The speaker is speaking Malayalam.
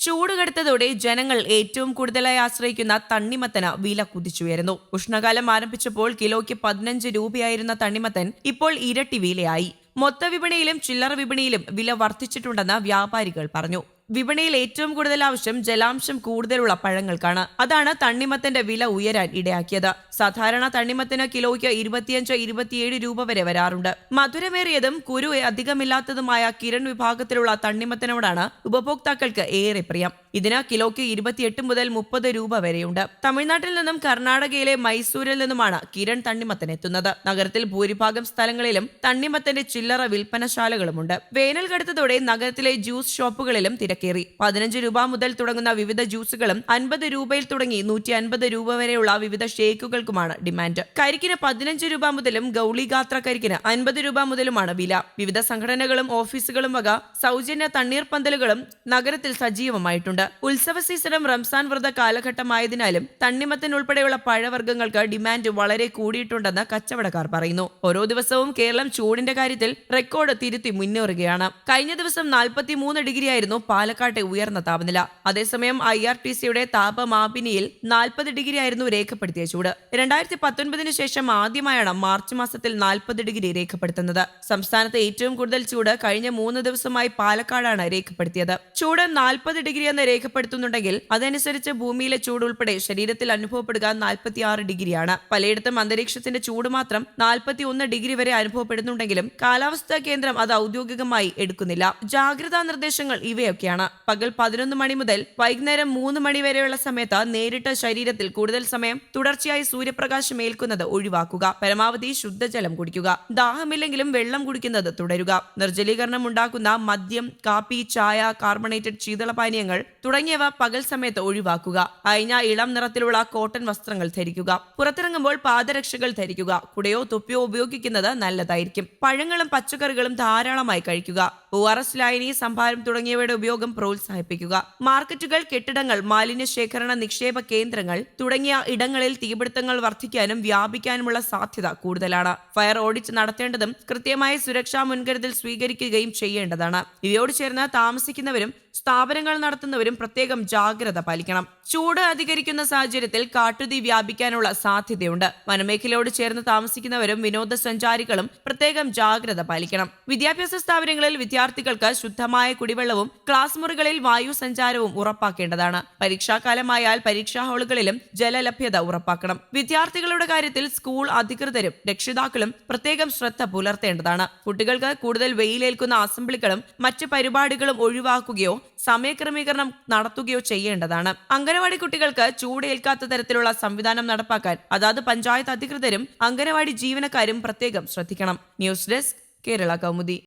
ചൂട് കടുത്തതോടെ ജനങ്ങൾ ഏറ്റവും കൂടുതലായി ആശ്രയിക്കുന്ന തണ്ണിമത്തന് വില കുതിച്ചുയരുന്നു. ഉഷ്ണകാലം ആരംഭിച്ചപ്പോൾ കിലോയ്ക്ക് 15 രൂപയായിരുന്ന തണ്ണിമത്തൻ ഇപ്പോൾ ഇരട്ടി വിലയായി. മൊത്തവിപണിയിലും ചില്ലറ വിപണിയിലും വില വർദ്ധിച്ചിട്ടുണ്ടെന്ന് വ്യാപാരികൾ പറഞ്ഞു. വിപണിയിൽ ഏറ്റവും കൂടുതൽ ആവശ്യം ജലാംശം കൂടുതലുള്ള പഴങ്ങൾക്കാണ്. അതാണ് തണ്ണിമത്തന്റെ വില ഉയരാൻ ഇടയാക്കിയത്. സാധാരണ തണ്ണിമത്തിന് കിലോയ്ക്ക് 25-27 രൂപ വരെ വരാറുണ്ട്. മധുരമേറിയതും കുരു അധികമില്ലാത്തതുമായ കിരൺ വിഭാഗത്തിലുള്ള തണ്ണിമത്തനോടാണ് ഉപഭോക്താക്കൾക്ക് ഏറെ പ്രിയം. ഇതിന് കിലോയ്ക്ക് 28 മുതൽ 30 രൂപ വരെയുണ്ട്. തമിഴ്നാട്ടിൽ നിന്നും കർണാടകയിലെ മൈസൂരിൽ നിന്നുമാണ് കിരൺ തണ്ണിമത്തൻ എത്തുന്നത്. നഗരത്തിൽ ഭൂരിഭാഗം സ്ഥലങ്ങളിലും തണ്ണിമത്തന്റെ ചില്ലറ വിൽപ്പനശാലകളുമുണ്ട്. വേനൽ കടുത്തതോടെ നഗരത്തിലെ ജ്യൂസ് ഷോപ്പുകളിലും തിരക്കേറി. 15 രൂപ മുതൽ തുടങ്ങുന്ന വിവിധ ജ്യൂസുകളും 50 രൂപയിൽ തുടങ്ങി 150 രൂപ വരെയുള്ള വിവിധ ഷേക്കുകൾക്കുമാണ് ഡിമാൻഡ്. കരിക്കിന് 15 രൂപ മുതലും ഗൗളിഗാത്ര കരിക്കിന് 50 രൂപ മുതലുമാണ് വില. വിവിധ സംഘടനകളും ഓഫീസുകളും വക സൗജന്യ തണ്ണീർപ്പന്തലുകളും നഗരത്തിൽ സജീവമായിട്ടുണ്ട്. ഉത്സവ സീസണും റംസാൻ വ്രത കാലഘട്ടമായതിനാലും തണ്ണിമത്തൻ ഉൾപ്പെടെയുള്ള പഴവർഗ്ഗങ്ങൾക്ക് ഡിമാൻഡ് വളരെ കൂടിയിട്ടുണ്ടെന്ന് കച്ചവടക്കാർ പറയുന്നു. ഓരോ ദിവസവും കേരളം ചൂടിന്റെ കാര്യത്തിൽ റെക്കോർഡ് തിരുത്തി മുന്നേറുകയാണ്. കഴിഞ്ഞ ദിവസം 43 ഡിഗ്രിയായിരുന്നു പാലക്കാട്ടെ ഉയർന്ന താപനില. അതേസമയം IRTCയുടെ താപമാപിനിയിൽ 40 ഡിഗ്രിയായിരുന്നു രേഖപ്പെടുത്തിയ ചൂട്. 2019 ശേഷം ആദ്യമായാണ് മാർച്ച് മാസത്തിൽ 40 ഡിഗ്രി രേഖപ്പെടുത്തുന്നത്. സംസ്ഥാനത്ത് ഏറ്റവും കൂടുതൽ ചൂട് കഴിഞ്ഞ 3 ദിവസമായി പാലക്കാടാണ് രേഖപ്പെടുത്തിയത്. ചൂട് 40 ഡിഗ്രി എന്ന് രേഖപ്പെടുത്തുന്നുണ്ടെങ്കിൽ അതനുസരിച്ച് ഭൂമിയിലെ ചൂട് ഉൾപ്പെടെ ശരീരത്തിൽ അനുഭവപ്പെടുക 46 ഡിഗ്രിയാണ്. പലയിടത്തും അന്തരീക്ഷത്തിന്റെ ചൂട് മാത്രം 41 ഡിഗ്രി വരെ അനുഭവപ്പെടുന്നുണ്ടെങ്കിലും കാലാവസ്ഥാ കേന്ദ്രം അത് ഔദ്യോഗികമായി എടുക്കുന്നില്ല. ജാഗ്രതാ നിർദ്ദേശങ്ങൾ ഇവയൊക്കെയാണ്. പകൽ 11 മണി മുതൽ വൈകുന്നേരം 3 മണി വരെയുള്ള സമയത്ത് നേരിട്ട് ശരീരത്തിൽ കൂടുതൽ സമയം തുടർച്ചയായി സൂര്യപ്രകാശം ഏൽക്കുന്നത് ഒഴിവാക്കുക. പരമാവധി ശുദ്ധജലം കുടിക്കുക. ദാഹമില്ലെങ്കിലും വെള്ളം കുടിക്കുന്നത് തുടരുക. നിർജ്ജലീകരണം ഉണ്ടാക്കുന്ന മദ്യം, കാപ്പി, ചായ, കാർബണേറ്റഡ് ശീതളപാനീയങ്ങൾ തുടങ്ങിയവ പകൽ സമയത്ത് ഒഴിവാക്കുക. അയഞ്ഞ ഇളം നിറത്തിലുള്ള കോട്ടൺ വസ്ത്രങ്ങൾ ധരിക്കുക. പുറത്തിറങ്ങുമ്പോൾ പാദരക്ഷകൾ ധരിക്കുക. കുടയോ തൊപ്പിയോ ഉപയോഗിക്കുന്നത് നല്ലതായിരിക്കും. പഴങ്ങളും പച്ചക്കറികളും ധാരാളമായി കഴിക്കുക. ORS ലായനി, സംഭാരം തുടങ്ങിയവയുടെ ഉപയോഗം പ്രോത്സാഹിപ്പിക്കുക. മാർക്കറ്റുകൾ, കെട്ടിടങ്ങൾ, മാലിന്യ ശേഖരണ നിക്ഷേപ കേന്ദ്രങ്ങൾ തുടങ്ങിയ ഇടങ്ങളിൽ തീപിടുത്തങ്ങൾ വർദ്ധിക്കാനും വ്യാപിക്കാനുമുള്ള സാധ്യത കൂടുതലാണ്. ഫയർ ഓഡിറ്റ് നടത്തേണ്ടതും കൃത്യമായ സുരക്ഷാ മുൻകരുതൽ സ്വീകരിക്കുകയും ചെയ്യേണ്ടതാണ്. ഇവയോട് ചേർന്ന് താമസിക്കുന്നവരും സ്ഥാപനങ്ങൾ നടത്തുന്നവരും പ്രത്യേകം ജാഗ്രത പാലിക്കണം. ചൂട് അധികരിക്കുന്ന സാഹചര്യത്തിൽ കാട്ടുതീ വ്യാപിക്കാനുള്ള സാധ്യതയുണ്ട്. വനമേഖലയോട് ചേർന്ന് താമസിക്കുന്നവരും വിനോദസഞ്ചാരികളും പ്രത്യേകം ജാഗ്രത പാലിക്കണം. വിദ്യാഭ്യാസ സ്ഥാപനങ്ങളിൽ വിദ്യാർത്ഥികൾക്ക് ശുദ്ധമായ കുടിവെള്ളവും ക്ലാസ് മുറികളിൽ വായു സഞ്ചാരവും ഉറപ്പാക്കേണ്ടതാണ്. പരീക്ഷാകാലമായാൽ പരീക്ഷാ ഹാളുകളിലും ജലലഭ്യത ഉറപ്പാക്കണം. വിദ്യാർത്ഥികളുടെ കാര്യത്തിൽ സ്കൂൾ അധികൃതരും രക്ഷിതാക്കളും പ്രത്യേകം ശ്രദ്ധ പുലർത്തേണ്ടതാണ്. കുട്ടികൾക്ക് കൂടുതൽ വെയിലേൽക്കുന്ന അസംബ്ലികളും മറ്റ് പരിപാടികളും ഒഴിവാക്കുകയോ സമയക്രമീകരണം നടത്തുകയോ ചെയ്യേണ്ടതാണ്. അംഗനവാടി കുട്ടികൾക്ക് ചൂടേൽക്കാത്ത തരത്തിലുള്ള സംവിധാനം നടപ്പാക്കാൻ അതാത് പഞ്ചായത്ത് അധികൃതരും അംഗനവാടി ജീവനക്കാരും പ്രത്യേകം ശ്രദ്ധിക്കണം. News desk, Kerala Kaumudi.